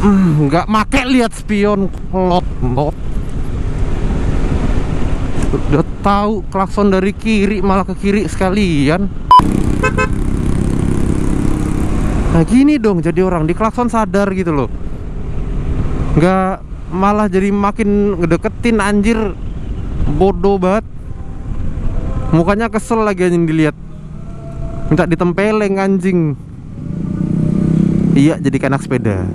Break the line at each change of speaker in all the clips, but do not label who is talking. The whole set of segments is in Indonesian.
nggak make lihat spion, lot. Udah tahu klakson dari kiri malah ke kiri sekalian. Nah gini dong jadi orang, di klakson sadar gitu loh, nggak malah jadi makin ngedeketin anjir. Bodoh banget. Mukanya kesel lagi anjing dilihat, minta ditempeleng anjing. Iya jadi kayak anak sepeda.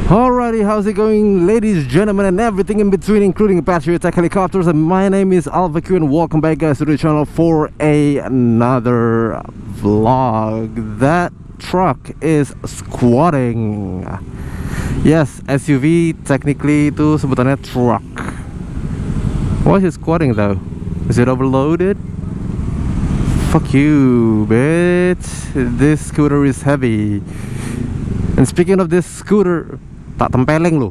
Alrighty, how's it going, ladies, gentlemen, and everything in between, including Apache attack helicopters? And my name is Alpha Q, and welcome back, guys, to the channel for another vlog. That truck is squatting. Yes, SUV technically itu sebutannya truck. Why is it squatting though? Is it overloaded? Fuck you, bitch. This scooter is heavy. And speaking of this scooter, tak tempeleng lo.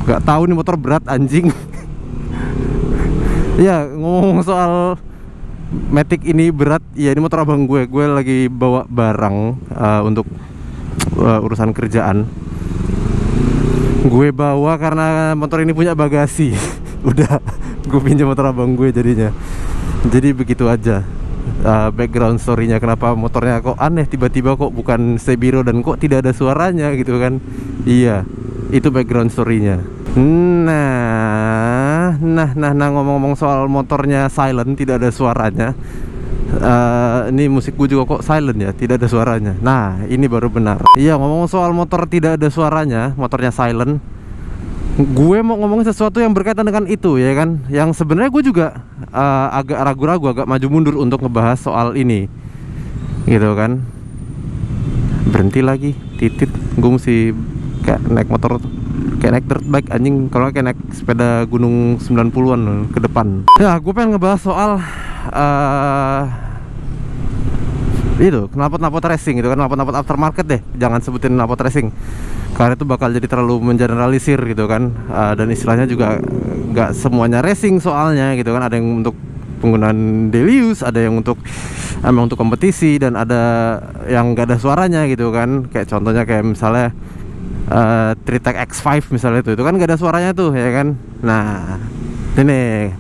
Gak tahu nih motor berat anjing. Ya ngomong soal Matic ini berat. Ya ini motor abang gue. Gue lagi bawa barang untuk urusan kerjaan. Gue bawa karena motor ini punya bagasi. Udah, gue pinjam motor abang gue jadinya. Jadi begitu aja background story-nya, kenapa motornya kok aneh tiba-tiba kok bukan Sebiro dan kok tidak ada suaranya gitu kan. Iya, itu background story-nya. Nah ngomong-ngomong soal motornya silent, tidak ada suaranya. Ini musik gue juga kok silent ya, tidak ada suaranya. Nah ini baru benar. Iya, ngomong soal motor tidak ada suaranya, motornya silent, gue mau ngomong sesuatu yang berkaitan dengan itu ya kan. Yang sebenarnya gue juga agak ragu-ragu, agak maju mundur untuk ngebahas soal ini gitu kan. Berhenti lagi, titit. Gue mesti kayak naik motor, kayak naik dirt bike anjing. Kalau kayak naik sepeda gunung 90-an ke depan. Ya gue pengen ngebahas soal itu knalpot racing gitu kan. Knalpot aftermarket deh, jangan sebutin knalpot racing karena itu bakal jadi terlalu mengeneralisir gitu kan. Dan istilahnya juga nggak semuanya racing soalnya gitu kan. Ada yang untuk penggunaan daily use, ada yang untuk emang untuk kompetisi, dan ada yang nggak ada suaranya gitu kan. Kayak contohnya kayak misalnya Tritec X5 misalnya, itu kan nggak ada suaranya tuh ya kan. Nah ini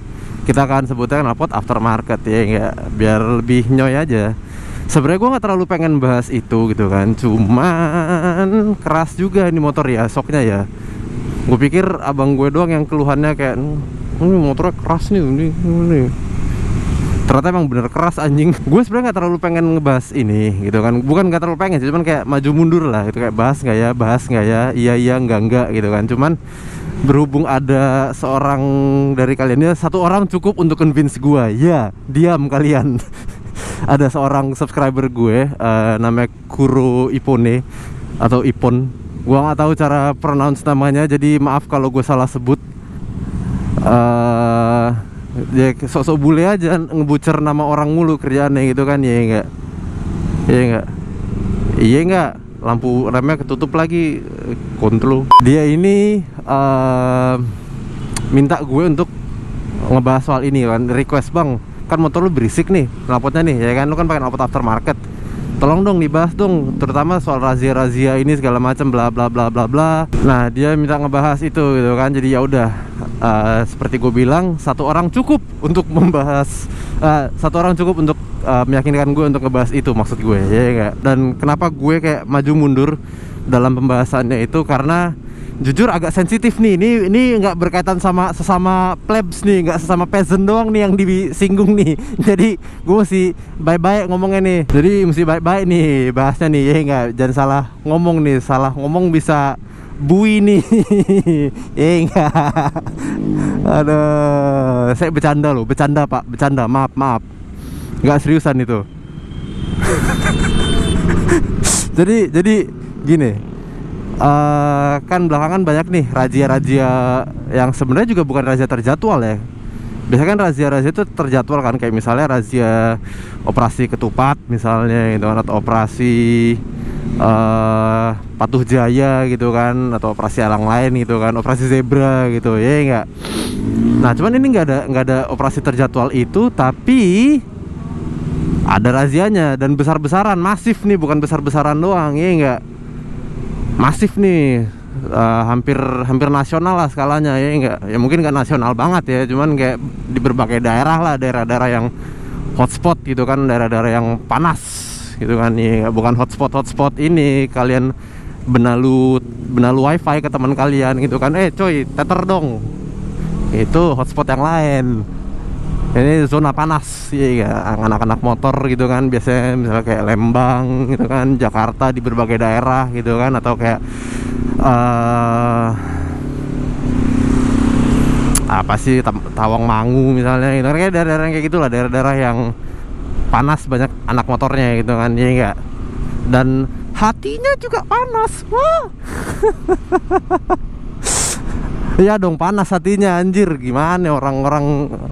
kita akan sebutnya knalpot aftermarket ya, nggak, biar lebih nyoy aja. Sebenarnya gue nggak terlalu pengen bahas itu gitu kan, cuman keras juga ini motor ya soknya ya. Gue pikir abang gue doang yang keluhannya kayak ini motornya keras nih, ini. Ternyata emang bener keras anjing. Gue sebenarnya nggak terlalu pengen ngebahas ini gitu kan, bukan nggak terlalu pengen sih, cuman kayak maju mundur lah gitu, kayak bahas nggak ya, iya enggak gitu kan. Cuman berhubung ada seorang dari kalian, ya satu orang cukup untuk convince gue. Ya diam kalian. Ada seorang subscriber gue namanya Kuro Ipone atau Ipon. Gua nggak tahu cara pronounce namanya, jadi maaf kalau gue salah sebut. Ya sok-sok bule aja ngebucer nama orang mulu kerjaannya gitu kan. Iya enggak. Lampu remnya ketutup lagi, kontrol. Dia ini minta gue untuk ngebahas soal ini kan, request, bang, kan motor lu berisik nih knalpotnya nih ya kan, lu kan pakai knalpot aftermarket, tolong dong dibahas dong, terutama soal razia ini segala macam bla bla bla bla bla. Nah dia minta ngebahas itu gitu kan. Jadi ya udah, seperti gue bilang, satu orang cukup untuk membahas, satu orang cukup untuk meyakinkan gue untuk ngebahas itu, maksud gue ya enggak. Dan kenapa gue kayak maju mundur dalam pembahasannya itu karena jujur agak sensitif nih. Ini nggak berkaitan sama sesama plebs nih, nggak sesama peasant doang nih yang disinggung nih. Jadi gue mesti baik-baik ngomongnya nih. Jadi mesti baik-baik nih bahasnya nih ya nggak. Jangan salah ngomong nih, salah ngomong bisa bui nih. Enggak. Aduh, saya bercanda loh, bercanda pak, bercanda, maaf. Nggak seriusan itu. Jadi gini. Kan belakangan banyak nih razia-razia yang sebenarnya juga bukan razia terjadwal ya. Biasanya kan razia-razia itu terjadwal kan, kayak misalnya razia operasi ketupat misalnya gitu kan, atau operasi Patuh Jaya gitu kan, atau operasi alang lain gitu kan, operasi zebra gitu ya enggak. Nah cuman ini nggak ada operasi terjadwal itu, tapi ada razianya dan besar-besaran, masif nih, bukan besar-besaran doang ya enggak, masif nih. Hampir nasional lah skalanya ya enggak, ya mungkin nggak nasional banget ya, cuman kayak di berbagai daerah lah, daerah-daerah yang hotspot gitu kan, daerah-daerah yang panas gitu kan ya, bukan hotspot ini kalian benalu wifi ke teman kalian gitu kan, coy tether dong, itu hotspot yang lain. Ini zona panas ya, anak-anak motor gitu kan, biasanya misalnya kayak Lembang gitu kan, Jakarta, di berbagai daerah gitu kan, atau kayak apa sih, Tawangmangu misalnya gitu kan, kayak daerah-daerah kayak gitulah, daerah-daerah yang panas, banyak anak motornya gitu kan ya enggak. Dan hatinya juga panas. Wah. Iya dong, panas hatinya anjir. Gimana orang-orang,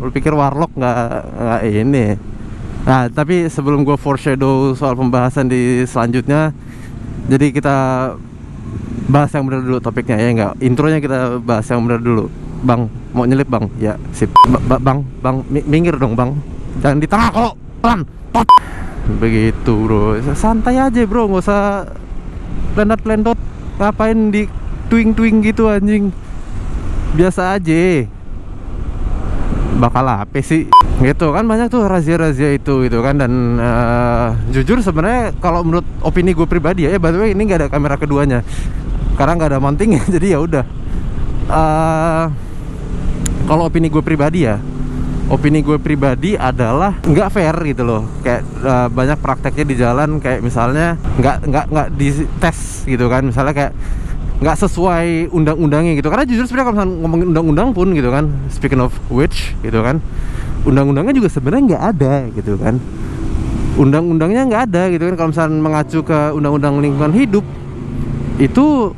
lu pikir warlock nggak ini. Nah tapi sebelum gue foreshadow soal pembahasan di selanjutnya, jadi kita bahas yang benar dulu topiknya ya enggak. Intronya kita bahas yang benar dulu. Bang, mau nyelip bang? Ya sip. Bang, minggir dong bang. Jangan di tengah kok. Pelan. Tot. Begitu bro. Santai aja bro, nggak usah pelendot. Ngapain di twing gitu anjing. Biasa aja. Bakal apa sih gitu kan, banyak tuh razia-razia itu gitu kan. Dan jujur sebenarnya kalau menurut opini gue pribadi ya, by the way ini nggak ada kamera keduanya karena nggak ada mountingnya jadi ya udah. Kalau opini gue pribadi adalah nggak fair gitu loh. Kayak banyak prakteknya di jalan, kayak misalnya nggak dites gitu kan, misalnya kayak nggak sesuai undang-undangnya gitu. Karena jujur sebenarnya kalau misalnya ngomongin undang-undang pun gitu kan, speaking of which gitu kan, undang-undangnya juga sebenarnya nggak ada gitu kan. Undang-undangnya nggak ada gitu kan. Kalau misalnya mengacu ke undang-undang lingkungan hidup, itu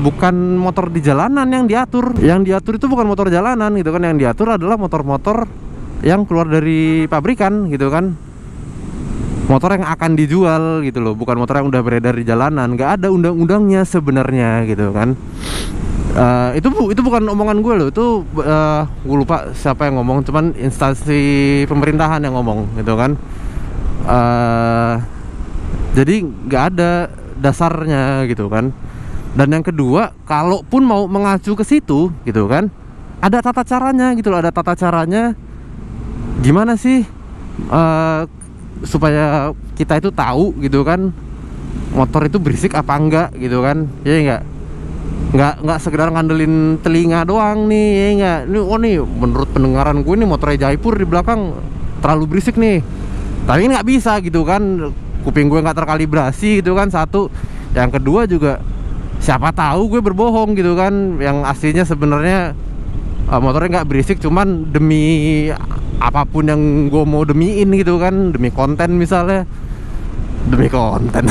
bukan motor di jalanan yang diatur. Yang diatur itu bukan motor jalanan gitu kan. Yang diatur adalah motor-motor yang keluar dari pabrikan gitu kan, motor yang akan dijual gitu loh, bukan motor yang udah beredar di jalanan. Nggak ada undang-undangnya sebenarnya gitu kan. Itu bukan omongan gue loh, itu gue lupa siapa yang ngomong, cuman instansi pemerintahan yang ngomong gitu kan. Jadi nggak ada dasarnya gitu kan. Dan yang kedua, kalaupun mau mengacu ke situ gitu kan, ada tata caranya gitu loh, ada tata caranya. Gimana sih supaya kita itu tahu gitu kan, motor itu berisik apa enggak gitu kan ya enggak sekedar ngandelin telinga doang nih ya enggak. Ini nih menurut pendengaran gue nih motornya Jaipur di belakang terlalu berisik nih, tapi nggak bisa gitu kan, kuping gue nggak terkalibrasi gitu kan, satu. Yang kedua juga siapa tahu gue berbohong gitu kan, yang aslinya sebenarnya motornya nggak berisik, cuman demi apapun yang gue mau demiin gitu kan, demi konten misalnya, demi konten.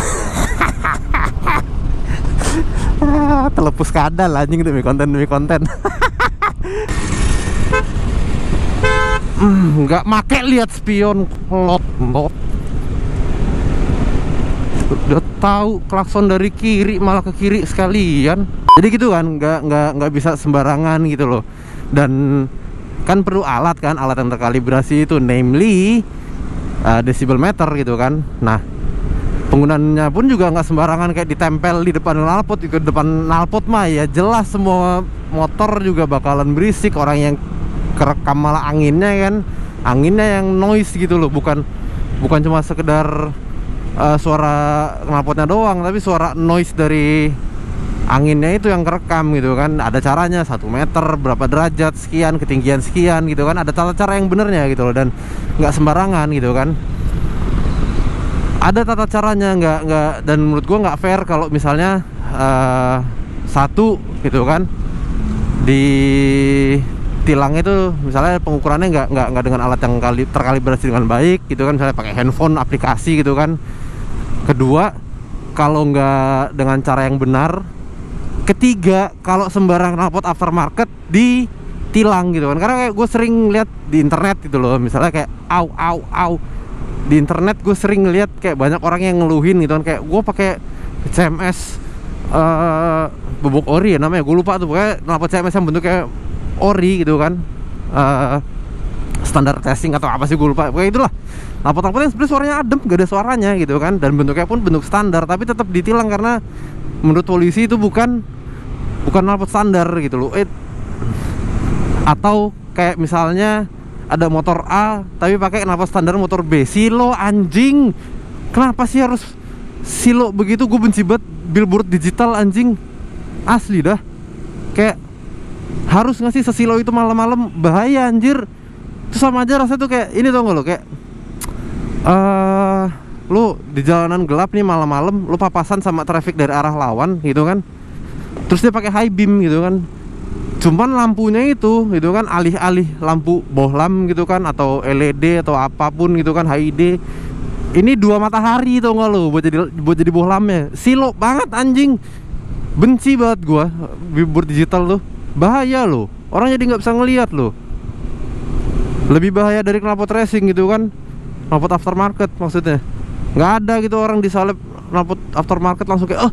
Telepus kadal anjing, demi konten nggak make lihat spion, lot udah tahu klakson dari kiri malah ke kiri sekalian. Jadi gitu kan, nggak bisa sembarangan gitu loh. Dan kan perlu alat kan, alat yang terkalibrasi itu, namely decibel meter gitu kan. Nah penggunaannya pun juga nggak sembarangan kayak ditempel di depan knalpot. Di depan knalpot mah ya jelas semua motor juga bakalan berisik. Orang yang kerekam malah anginnya kan, anginnya yang noise gitu loh, bukan cuma sekedar suara knalpotnya doang, tapi suara noise dari anginnya itu yang kerekam gitu kan. Ada caranya, 1 meter berapa derajat sekian, ketinggian sekian gitu kan, ada tata cara yang benernya gitu loh. Dan nggak sembarangan gitu kan, ada tata caranya. Nggak dan menurut gua nggak fair kalau misalnya satu gitu kan, di tilang itu misalnya pengukurannya nggak dengan alat yang terkalibrasi dengan baik gitu kan, misalnya pakai handphone aplikasi gitu kan. Kedua, kalau nggak dengan cara yang benar. Ketiga, kalau sembarang knalpot aftermarket ditilang gitu kan. Karena kayak gue sering lihat di internet gitu loh, misalnya kayak au di internet gue sering lihat kayak banyak orang yang ngeluhin gitu kan, kayak gue pakai CMS bubuk ori ya namanya, gue lupa tuh, pokoknya knalpot CMS yang bentuknya ori gitu kan, standar testing atau apa sih gue lupa, pokoknya itulah knalpot yang sebenarnya suaranya adem, gak ada suaranya gitu kan, dan bentuknya pun bentuk standar, tapi tetap ditilang karena menurut polisi itu bukan knalpot standar gitu loh. Atau kayak misalnya ada motor A tapi pakai knalpot standar motor B, silo anjing, kenapa sih harus silo begitu? Gue benci banget billboard digital anjing, asli dah, kayak harus ngasih sesilo itu malam-malam, bahaya anjir. Itu sama aja rasanya tuh kayak ini, tau gak lo, kayak lu di jalanan gelap nih malam-malam, lu papasan sama traffic dari arah lawan gitu kan, terus dia pakai high beam gitu kan, cuman lampunya itu gitu kan alih-alih lampu bohlam gitu kan, atau LED atau apapun gitu kan, HID, ini 2 matahari tau gak lo, buat jadi bohlamnya. Silo banget anjing, benci banget gua billboard digital tuh, bahaya lo, orang jadi nggak bisa ngelihat lo. Lebih bahaya dari knalpot racing gitu kan, knalpot aftermarket maksudnya. Nggak ada gitu orang disalip knalpot aftermarket langsung kayak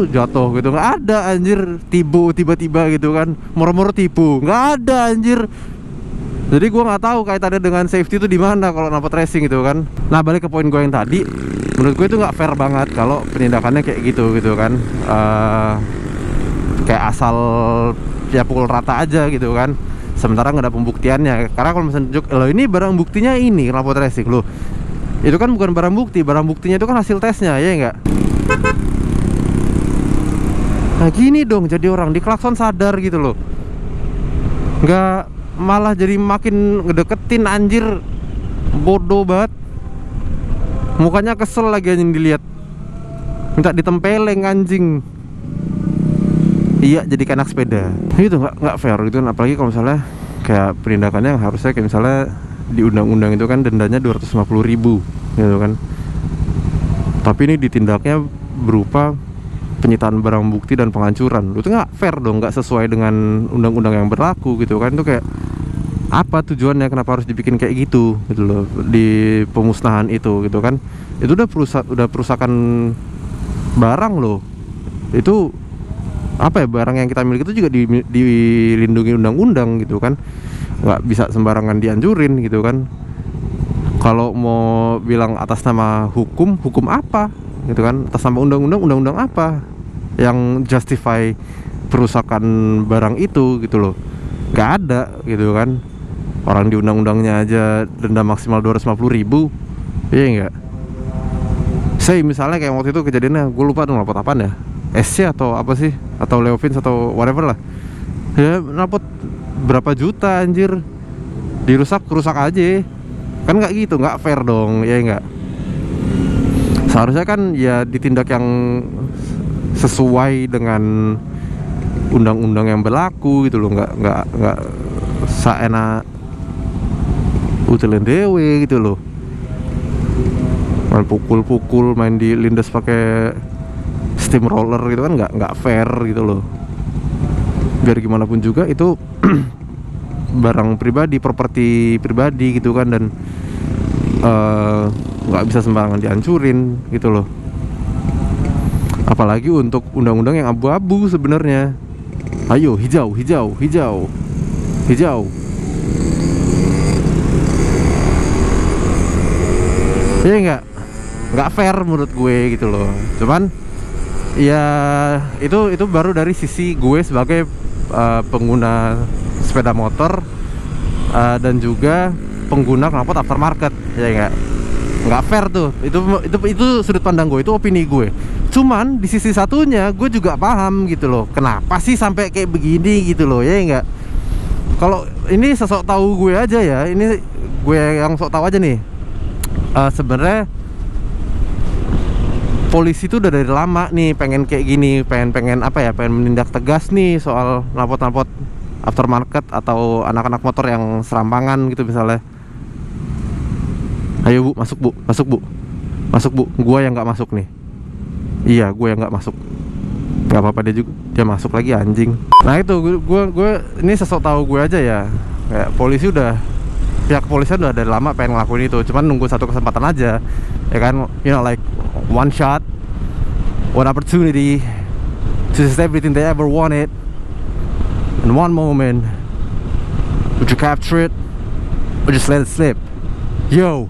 jatuh gitu, nggak ada anjir. Tiba-tiba gitu kan, moro-moro tipu, nggak ada anjir. Jadi gue nggak tahu kaitannya dengan safety itu di mana kalau knalpot racing gitu kan. Nah, balik ke poin gue yang tadi, menurut gue itu nggak fair banget kalau penindakannya kayak gitu kan, kayak asal ya pukul rata aja gitu kan, sementara nggak ada pembuktiannya. Karena kalau misalnya tunjuk lo ini barang buktinya ini knalpot racing, lo itu kan bukan barang buktinya itu kan hasil tesnya, ya enggak? Nah gini dong, jadi orang diklakson sadar gitu loh, nggak malah jadi makin ngedeketin anjir, bodoh banget. Mukanya kesel lagi anjing dilihat, minta ditempeleng anjing. Iya, jadi anak sepeda itu nggak fair gitu kan. Apalagi kalau misalnya kayak penindakannya yang harusnya kayak misalnya di undang-undang itu kan dendanya 250.000 gitu kan, tapi ini ditindaknya berupa penyitaan barang bukti dan penghancuran. Itu nggak fair dong, nggak sesuai dengan undang-undang yang berlaku gitu kan. Itu kayak apa tujuannya, kenapa harus dibikin kayak gitu loh di pemusnahan itu gitu kan. Itu udah perusakan barang loh, itu apa ya, barang yang kita miliki itu juga dilindungi undang-undang gitu kan, nggak bisa sembarangan dihancurin gitu kan. Kalau mau bilang atas nama hukum apa gitu kan, atas nama undang-undang apa yang justify perusakan barang itu gitu loh, nggak ada gitu kan. Orang di undang-undangnya aja denda maksimal 250.000, iya nggak? Say misalnya kayak waktu itu kejadiannya, gue lupa tuh knalpot apaan ya, SC atau apa sih, atau Leovins atau whatever lah ya, knalpot berapa juta anjir, rusak aja kan, nggak gitu, nggak fair dong, ya nggak? Seharusnya kan ya ditindak yang sesuai dengan undang-undang yang berlaku gitu loh, nggak saenak utilin dewe gitu loh, main pukul-pukul, main dilindas pakai steamroller gitu kan, nggak fair gitu loh. Biar gimana pun juga itu barang pribadi, properti pribadi gitu kan, dan nggak bisa sembarangan dihancurin gitu loh. Apalagi untuk undang-undang yang abu-abu sebenarnya. Ayo hijau. Iya nggak fair menurut gue gitu loh. Cuman ya itu baru dari sisi gue sebagai pengguna sepeda motor dan juga pengguna knalpot aftermarket, ya nggak fair tuh. Itu sudut pandang gue, itu opini gue. Cuman di sisi satunya gue juga paham gitu loh, kenapa sih sampai kayak begini gitu loh, ya nggak? Kalau ini sesok tahu gue aja ya, ini gue yang sok tahu aja nih. Sebenarnya polisi tuh udah dari lama nih pengen kayak gini, pengen apa ya, pengen menindak tegas nih soal knalpot aftermarket atau anak-anak motor yang serampangan gitu misalnya. Ayo bu, masuk bu, gua yang nggak masuk nih. Iya, gue yang nggak masuk. Gak apa-apa, dia masuk lagi anjing. Nah itu gue ini sesok tahu gue aja ya, kayak pihak kepolisian udah dari lama pengen ngelakuin itu, cuman nunggu satu kesempatan aja, ya kan, like one shot What opportunity to seize everything they ever wanted in one moment. Would you capture it or just let it slip? Yo,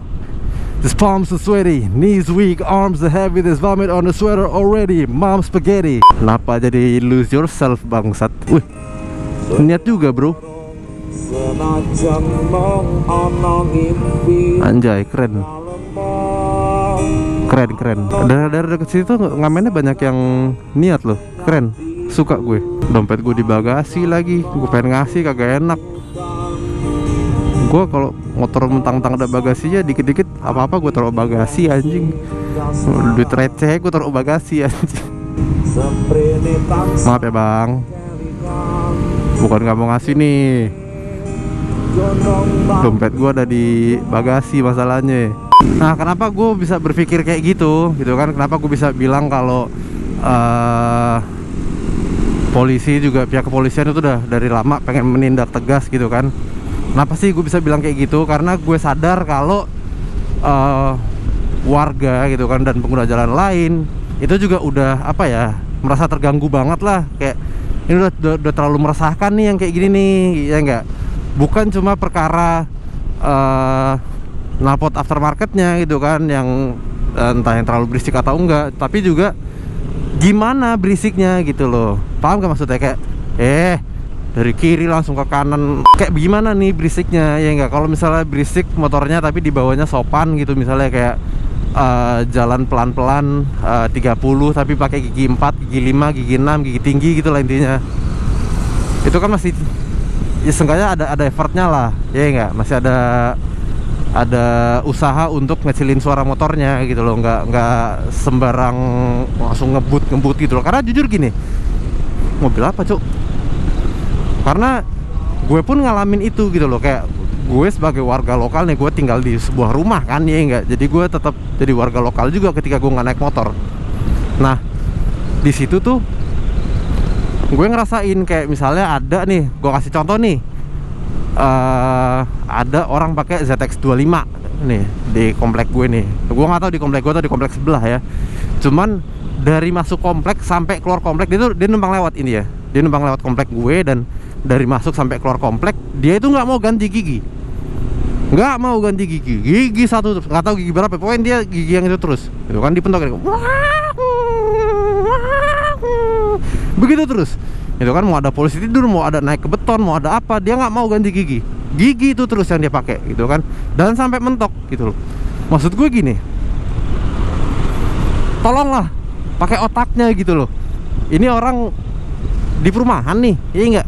these palms are sweaty, knees weak, arms are heavy, there's vomit on the sweater already. Mom spaghetti. Kenapa jadi lose yourself bangsat? Wih, niat juga bro. Anjay, keren. Keren. Dari deket situ ngamennya banyak yang niat loh. Keren, suka gue. Dompet gue di bagasi lagi. Gue pengen ngasih kagak enak. Gue kalau motor mentang-mentang ada bagasinya, dikit-dikit apa-apa gue taruh bagasi anjing. Duit receh gue taruh bagasi anjing. Maaf ya bang, bukan gak mau ngasih nih. Dompet gue ada di bagasi masalahnya. Nah kenapa gue bisa berpikir kayak gitu kan? Kenapa gue bisa bilang kalau polisi juga, pihak kepolisian itu udah dari lama pengen menindak tegas gitu kan? Kenapa sih gue bisa bilang kayak gitu? Karena gue sadar kalau warga gitu kan dan pengguna jalan lain itu juga udah apa ya, merasa terganggu banget lah. Kayak ini udah terlalu meresahkan nih yang kayak gini nih, ya enggak? Bukan cuma perkara knalpot aftermarketnya gitu kan, yang entah yang terlalu berisik atau enggak, tapi juga gimana berisiknya gitu loh. Paham gak maksudnya? Kayak dari kiri langsung ke kanan, kayak gimana nih berisiknya, ya enggak? Kalau misalnya berisik motornya tapi di bawahnya sopan gitu, misalnya kayak jalan pelan-pelan 30 tapi pakai gigi 4, gigi 5, gigi 6, gigi tinggi gitu lah intinya. Itu kan masih ya seenggaknya ada effortnya lah, ya enggak? Masih ada usaha untuk ngecilin suara motornya gitu loh, nggak sembarang langsung ngebut gitu loh. Karena jujur gini, mobil apa cuk? Karena gue pun ngalamin itu gitu loh. Kayak gue sebagai warga lokal nih, gue tinggal di sebuah rumah kan, ya enggak? Jadi gue tetap jadi warga lokal juga ketika gue nggak naik motor. Nah di situ tuh gue ngerasain kayak misalnya ada nih, gue kasih contoh nih, ada orang pakai ZX25 nih di komplek gue nih. Gue nggak tahu di komplek gue atau di komplek sebelah ya. Cuman dari masuk komplek sampai keluar komplek dia numpang lewat ini ya. Dia numpang lewat komplek gue, dan dari masuk sampai keluar komplek dia itu nggak mau ganti gigi. Nggak mau ganti gigi satu, nggak tahu gigi berapa, pokoknya dia gigi yang itu terus. Itu kan dipentok gitu. Begitu terus. Itu kan mau ada polisi tidur, mau ada naik ke beton, mau ada apa, dia nggak mau ganti gigi itu terus yang dia pakai gitu kan, dan sampai mentok gitu loh. Maksud gue gini, tolonglah pakai otaknya gitu loh. Ini orang di perumahan nih, ya enggak?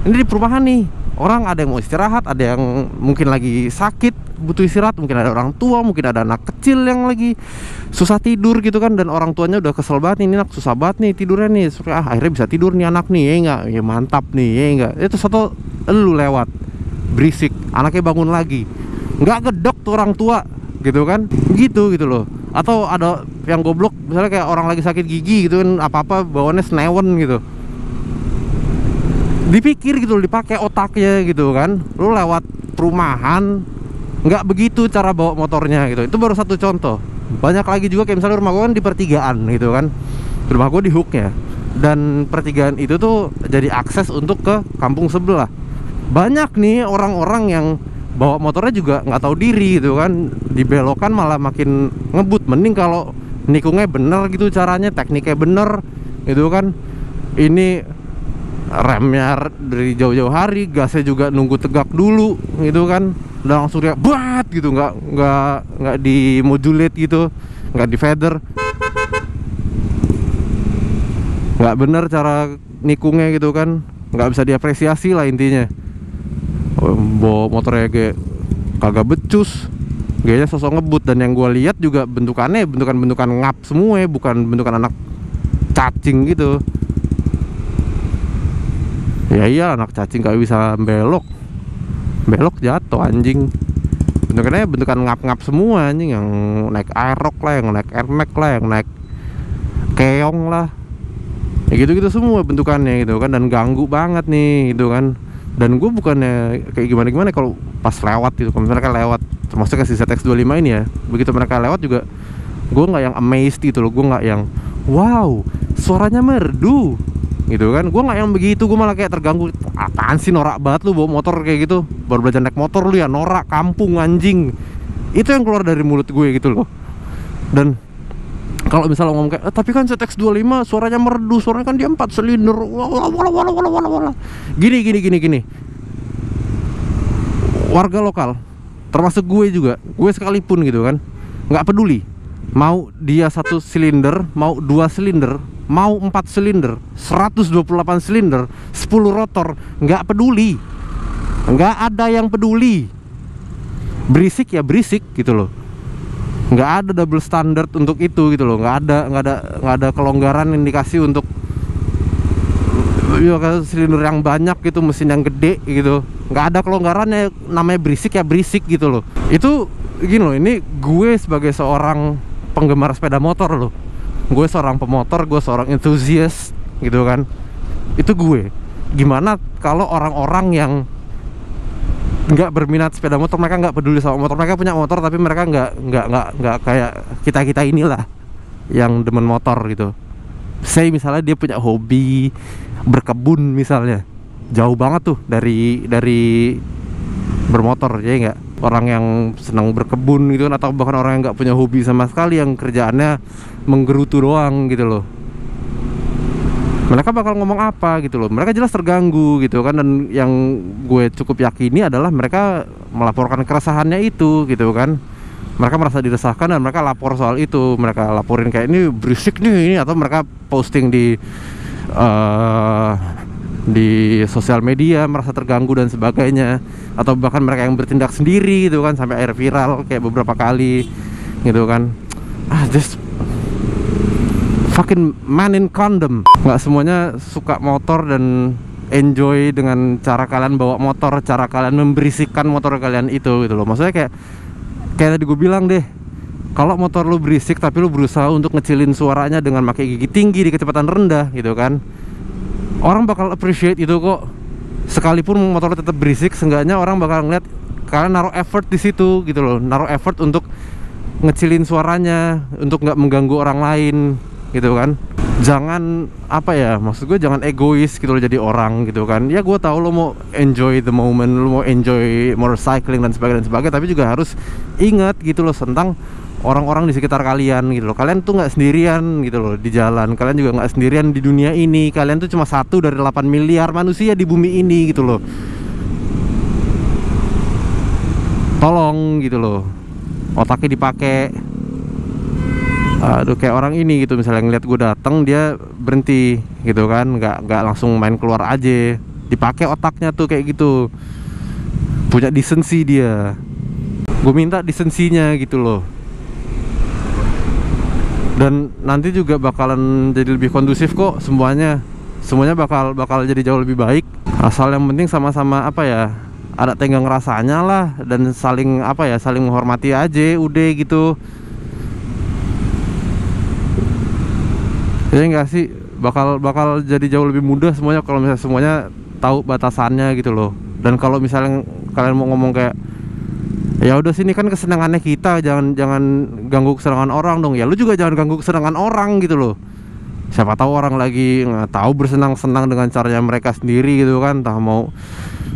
Ini di perumahan nih, orang ada yang mau istirahat, ada yang mungkin lagi sakit butuh istirahat, mungkin ada orang tua, mungkin ada anak kecil yang lagi susah tidur gitu kan, dan orang tuanya udah kesel banget nih, ini anak susah banget nih tidurnya nih, akhirnya bisa tidur nih anak nih, ya enggak? Ya mantap nih, ya enggak? Itu satu lu lewat berisik, anaknya bangun lagi, nggak gedok tuh orang tua gitu kan, gitu loh. Atau ada yang goblok, misalnya kayak orang lagi sakit gigi gitu kan, apa-apa bawaannya senewen gitu, dipikir gitu loh, dipakai otaknya gitu kan. Lu lewat perumahan nggak begitu cara bawa motornya gitu. Itu baru satu contoh, banyak lagi juga. Kayak misalnya rumah gue kan di pertigaan gitu kan, rumah gue di hooknya, dan pertigaan itu tuh jadi akses untuk ke kampung sebelah. Banyak nih orang-orang yang bawa motornya juga nggak tahu diri gitu kan, dibelokan malah makin ngebut. Mending kalau nikungnya bener gitu, caranya tekniknya bener gitu kan. Ini remnya dari jauh-jauh hari, gasnya juga nunggu tegak dulu gitu kan, udah langsung dia buat gitu, nggak di modulate gitu, nggak di feather, nggak bener cara nikungnya gitu kan, nggak bisa diapresiasi lah intinya. Bawa motornya kayak kagak becus, gayanya sosok ngebut. Dan yang gue lihat juga bentukannya bentukan ngap semua ya, bukan bentukan anak cacing gitu. Ya iya, anak cacing gak bisa belok jatuh anjing. Bentukannya bentukan ngap-ngap semua anjing, yang naik Aerox lah, yang naik Air Max lah, yang naik Keong lah, ya gitu-gitu semua bentukannya gitu kan, dan ganggu banget nih gitu kan. Dan gue bukannya kayak gimana kalau pas lewat gitu, kalau mereka lewat, termasuk si ZX25 ini ya, begitu mereka lewat juga gue nggak yang amazed gitu loh, gue nggak yang wow, suaranya merdu gitu kan. Gue nggak yang begitu, gue malah kayak terganggu. Apaan sih, norak banget lu bawa motor kayak gitu, baru belajar naik motor lu ya, norak, kampung, anjing. Itu yang keluar dari mulut gue gitu loh. Dan kalau misalnya ngomong kayak tapi kan ZX25 suaranya merdu, suaranya kan dia 4 silinder, gini. Warga lokal, termasuk gue juga, gue sekalipun gitu kan, nggak peduli mau dia 1 silinder, mau 2 silinder, mau 4 silinder, 128 silinder, 10 rotor, nggak peduli. Nggak ada yang peduli. Berisik ya berisik gitu loh. Nggak ada double standard untuk itu gitu loh. Nggak ada kelonggaran indikasi untuk ya silinder yang banyak gitu, mesin yang gede gitu. Nggak ada kelonggarannya, namanya berisik ya berisik gitu loh. Itu gini loh, ini gue sebagai seorang penggemar sepeda motor loh, gue seorang pemotor, gue seorang enthusiast gitu kan. Itu gue. Gimana kalau orang-orang yang nggak berminat sepeda motor, mereka nggak peduli sama motor, mereka punya motor tapi mereka nggak kayak kita inilah yang demen motor gitu. Saya misalnya dia punya hobi berkebun misalnya, jauh banget tuh dari bermotor, ya nggak? Orang yang senang berkebun gitu kan, atau bahkan orang yang nggak punya hobi sama sekali, yang kerjaannya menggerutu doang gitu loh. Mereka bakal ngomong apa gitu loh, mereka jelas terganggu gitu kan. Dan yang gue cukup yakini adalah mereka melaporkan keresahannya itu gitu kan. Mereka merasa diresahkan dan mereka lapor soal itu. Mereka laporin kayak ini berisik nih ini, atau mereka posting di sosial media merasa terganggu dan sebagainya, atau bahkan mereka yang bertindak sendiri gitu kan, sampai air viral kayak beberapa kali gitu kan. Just fucking man in condom. Nggak semuanya suka motor dan enjoy dengan cara kalian bawa motor, cara kalian memberisikkan motor kalian itu gitu loh. Maksudnya kayak tadi gue bilang deh, kalau motor lu berisik tapi lu berusaha untuk ngecilin suaranya dengan pakai gigi tinggi di kecepatan rendah gitu kan, orang bakal appreciate itu kok. Sekalipun motor tetap berisik, seenggaknya orang bakal ngeliat kalian naruh effort di situ gitu loh, naruh effort untuk ngecilin suaranya, untuk nggak mengganggu orang lain gitu kan. Jangan apa ya, maksud gue jangan egois gitu loh jadi orang gitu kan. Ya gue tahu lo mau enjoy the moment, lo mau enjoy motorcycling dan sebagainya, tapi juga harus ingat gitu loh tentang orang-orang di sekitar kalian gitu loh. Kalian tuh nggak sendirian gitu loh di jalan, kalian juga nggak sendirian di dunia ini. Kalian tuh cuma 1 dari 8 miliar manusia di bumi ini gitu loh. Tolong gitu loh, otaknya dipakai. Aduh, kayak orang ini gitu, misalnya ngeliat gue datang dia berhenti gitu kan, nggak langsung main keluar aja, dipakai otaknya tuh kayak gitu, punya desensi dia. Gue minta desensinya gitu loh. Dan nanti juga bakalan jadi lebih kondusif kok semuanya bakal jadi jauh lebih baik, asal yang penting sama-sama apa ya, ada tenggang rasanya lah, dan saling apa ya, saling menghormati aja udah gitu. Ya enggak sih, bakal jadi jauh lebih mudah semuanya kalau misalnya semuanya tahu batasannya gitu loh. Dan kalau misalnya kalian mau ngomong kayak ya udah sini kan kesenangannya kita, jangan ganggu kesenangan orang dong. Ya lu juga jangan ganggu kesenangan orang gitu loh. Siapa tahu orang lagi nggak tahu bersenang-senang dengan caranya mereka sendiri gitu kan. Entah mau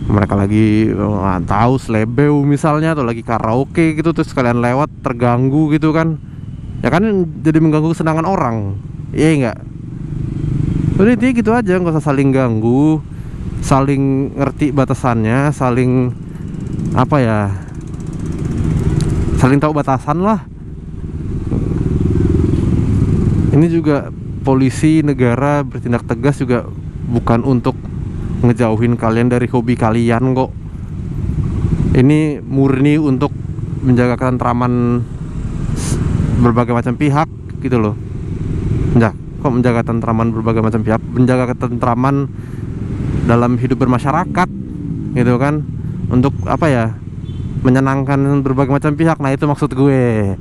mereka lagi nggak tahu selebeu misalnya, atau lagi karaoke gitu, terus kalian lewat terganggu gitu kan. Ya kan jadi mengganggu kesenangan orang. Iya enggak? Udah intinya gitu aja, nggak usah saling ganggu, saling ngerti batasannya, saling apa ya, saling tahu batasan lah. Ini juga polisi negara bertindak tegas juga bukan untuk ngejauhin kalian dari hobi kalian kok. Ini murni untuk menjaga ketentraman berbagai macam pihak gitu loh. Kok menjaga ketentraman berbagai macam pihak, menjaga ketentraman dalam hidup bermasyarakat gitu kan, untuk apa ya, menyenangkan berbagai macam pihak. Nah itu maksud gue.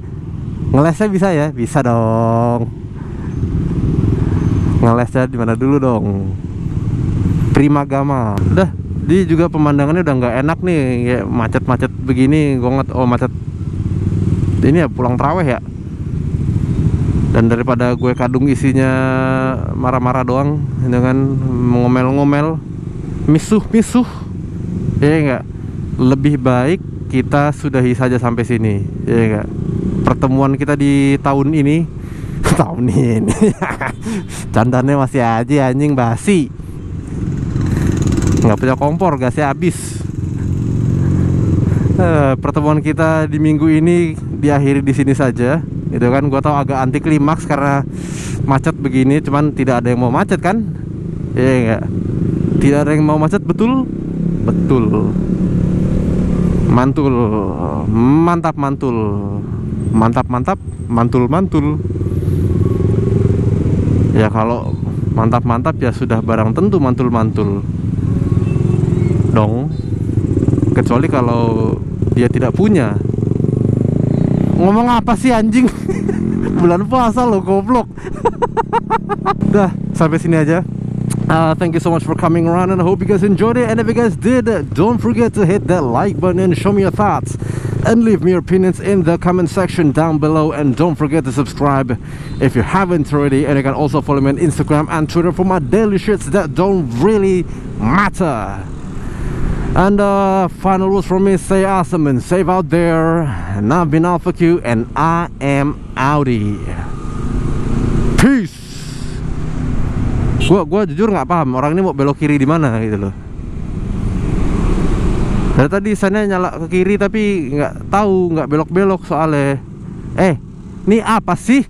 Ngelesnya bisa ya? Bisa dong. Ngelesnya di mana dulu dong? Primagama. Udah, dia juga pemandangannya udah nggak enak nih, kayak macet-macet begini. Gue nggak, oh macet ini ya pulang tarawih ya. Dan daripada gue kadung isinya marah-marah doang dengan ngomel-ngomel, misuh-misuh, ya enggak, lebih baik kita sudahi saja sampai sini, ya enggak. Pertemuan kita di tahun ini tahun ini candanya masih aja anjing, basi, nggak punya kompor, gasnya habis. Pertemuan kita di minggu ini diakhiri di sini saja. Itu kan gua tahu agak anti klimaks karena macet begini, cuman tidak ada yang mau macet kan? Iya enggak? Tidak ada yang mau macet, betul? Betul. Mantul. Mantap mantul. Mantap mantap, mantul mantul. Ya kalau mantap mantap ya sudah barang tentu mantul mantul dong. Kecuali kalau dia tidak punya. Ngomong apa sih anjing? Bulan puasa lo, goblok. Dah, sampai sini aja. Thank you so much for coming around, and I hope you guys enjoyed it. And if you guys did, don't forget to hit that like button and show me your thoughts, and leave me your opinions in the comment section down below. And don't forget to subscribe if you haven't already. And you can also follow me on Instagram and Twitter for my daily shits that don't really matter. And final rules from me: stay awesome and safe out there. And I've been Alpha Q, and I am outie. Peace. Gua jujur nggak paham orang ini mau belok kiri di mana gitu loh. Dari tadi sana nyala ke kiri tapi nggak tahu, nggak belok-belok soalnya. Ini apa sih?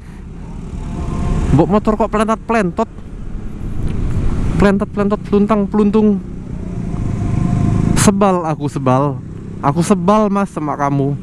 Bawa motor kok pelentot-pelentot, pelentot-pelentot, peluntang-peluntung. Sebal, aku sebal mas sama kamu.